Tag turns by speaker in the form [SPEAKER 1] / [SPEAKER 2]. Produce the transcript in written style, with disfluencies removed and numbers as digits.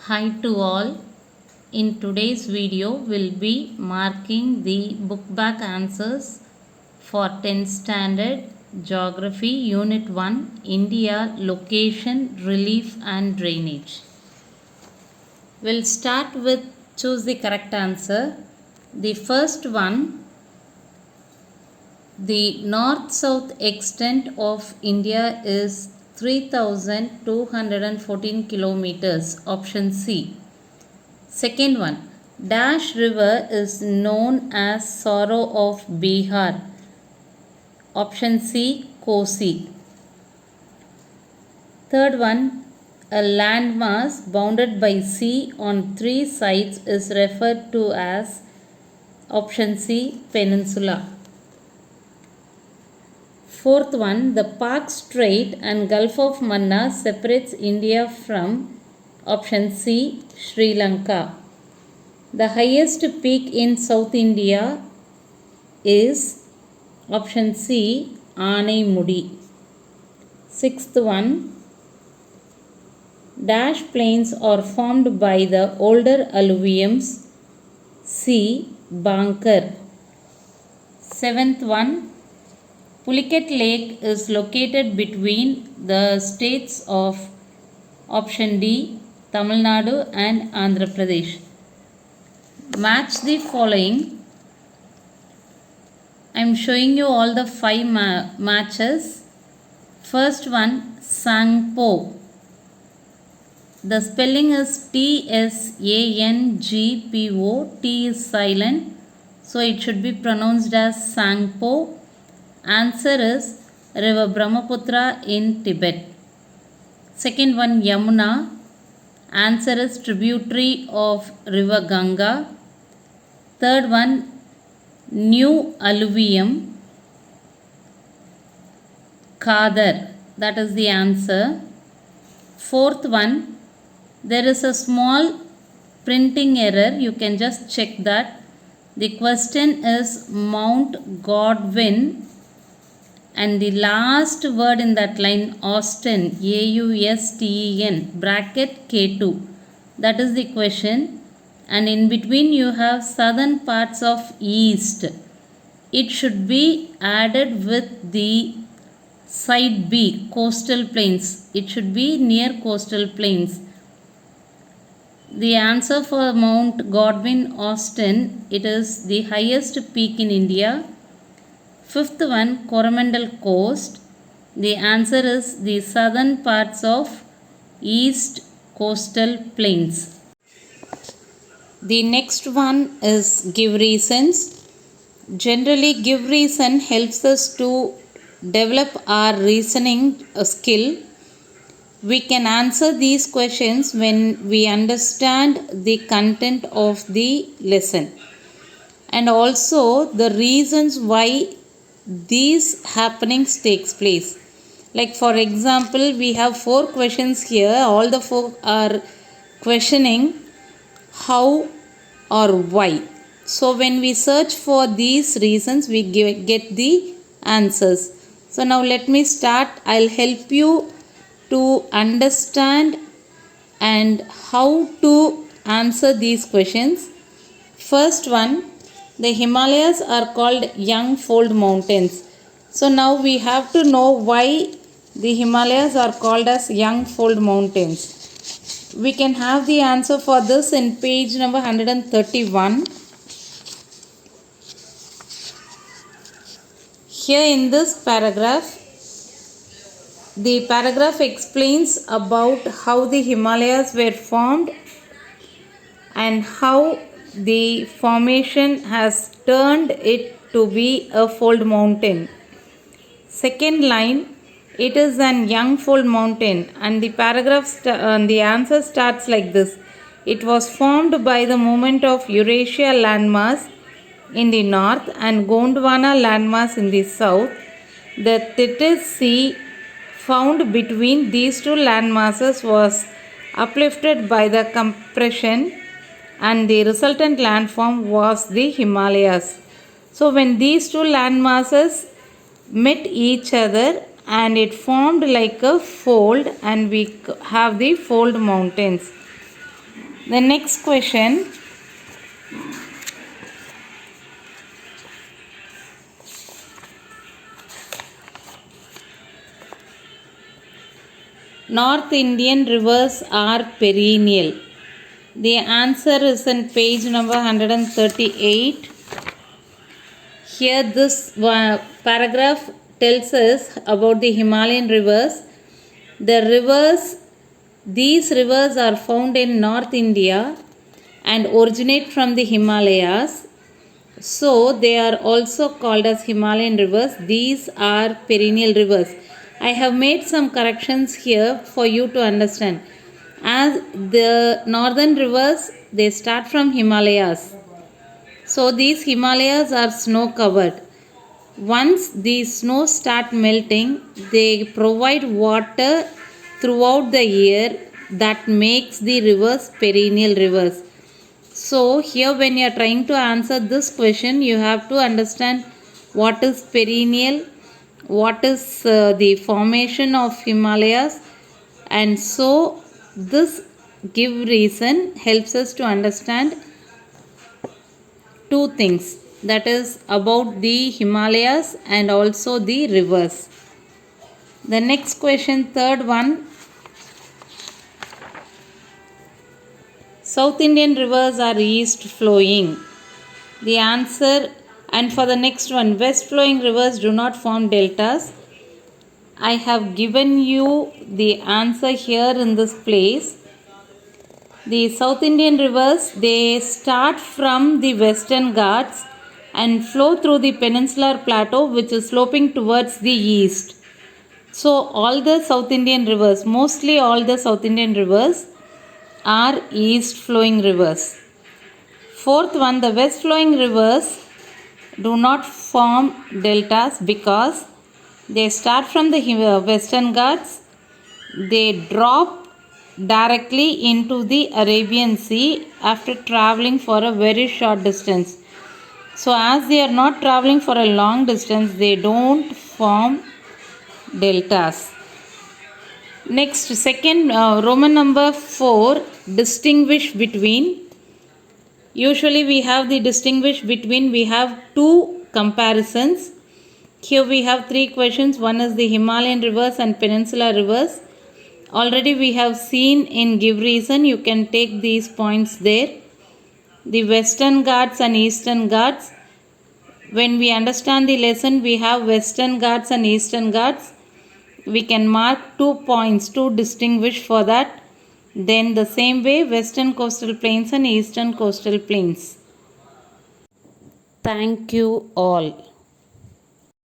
[SPEAKER 1] Hi to all. In today's video, we'll be marking the book back answers for 10th standard Geography Unit 1 India Location, Relief and Drainage. We'll start with choose the correct answer. The first one, the north-south extent of India is 3,214 kilometers. Option C. Second one, Dash River is known as Sorrow of Bihar. Option C, Kosi. Third one, a landmass bounded by sea on three sides is referred to as option C, peninsula. Fourth one, the Pak Strait and Gulf of Mannar separates India from option C, Sri Lanka. The highest peak in South India is option C, Anaimudi. Sixth one, Dash plains are formed by the older alluviums. C, Bankar. Seventh one, Pulicat Lake is located between the states of option D, Tamil Nadu and Andhra Pradesh. Match the following. I am showing you all the five matches. First one, Sangpo. The spelling is T-S-A-N-G-P-O. T is silent, so it should be pronounced as Sangpo. Answer is River Brahmaputra in Tibet. Second one, Yamuna. Answer is tributary of River Ganga. Third one, New Alluvium. Khadar. That is the answer. Fourth one, there is a small printing error. You can just check that. The question is Mount Godwin. And the last word in that line, Austen, A-U-S-T-E-N, bracket K2. That is the question. And in between you have southern parts of east. It should be added with the side B, coastal plains. It should be near coastal plains. The answer for Mount Godwin, Austen, it is the highest peak in India. Fifth one, Coromandel Coast. The answer is the southern parts of east coastal plains. The next one is give reasons. Generally, give reason helps us to develop our reasoning skill. We can answer these questions when we understand the content of the lesson and also the reasons why these happenings takes place. Like for example, we have 4 questions here. All the 4 are questioning how or why. So when we search for these reasons, we get the answers. So now let me start. I'll help you to understand and how to answer these questions. First one, the Himalayas are called young fold mountains. So now we have to know why the Himalayas are called as young fold mountains. We can have the answer for this in page number 131. Here in this paragraph, the paragraph explains about how the Himalayas were formed and how the formation has turned it to be a fold mountain. Second line, it is an young fold mountain, and the paragraph the answer starts like this. It was formed by the movement of Eurasia landmass in the north and Gondwana landmass in the south. The Tethys Sea found between these two landmasses was uplifted by the compression, and the resultant landform was the Himalayas. So when these two landmasses met each other and it formed like a fold, and we have the fold mountains. The next question. North Indian rivers are perennial. The answer is in page number 138. Here this paragraph tells us about the Himalayan rivers. These rivers are found in North India and originate from the Himalayas. So they are also called as Himalayan rivers. These are perennial rivers. I have made some corrections here for you to understand. As the northern rivers, they start from Himalayas. So these Himalayas are snow covered. Once the snow start melting, they provide water throughout the year that makes the rivers perennial rivers. So here when you are trying to answer this question, you have to understand what is perennial, what is the formation of Himalayas, and so this give reason helps us to understand two things, that is about the Himalayas and also the rivers. The next question, third one. South Indian rivers are east flowing. The answer, and for the next one, west flowing rivers do not form deltas. I have given you the answer here in this place. The South Indian rivers, they start from the Western Ghats and flow through the peninsular plateau which is sloping towards the east. So all the South Indian rivers, mostly all the South Indian rivers are east flowing rivers. Fourth one, the west flowing rivers do not form deltas because they start from the Western Ghats, they drop directly into the Arabian Sea after traveling for a very short distance. So as they are not traveling for a long distance, they don't form deltas. Next, second, Roman number 4, distinguish between. Usually we have the distinguish between, we have two comparisons. Here we have three questions. One is the Himalayan rivers and peninsular rivers. Already we have seen in give reason, you can take these points there. The Western Ghats and Eastern Ghats. When we understand the lesson, we have Western Ghats and Eastern Ghats. We can mark 2 points to distinguish for that. Then the same way, Western coastal plains and Eastern coastal plains. Thank you all.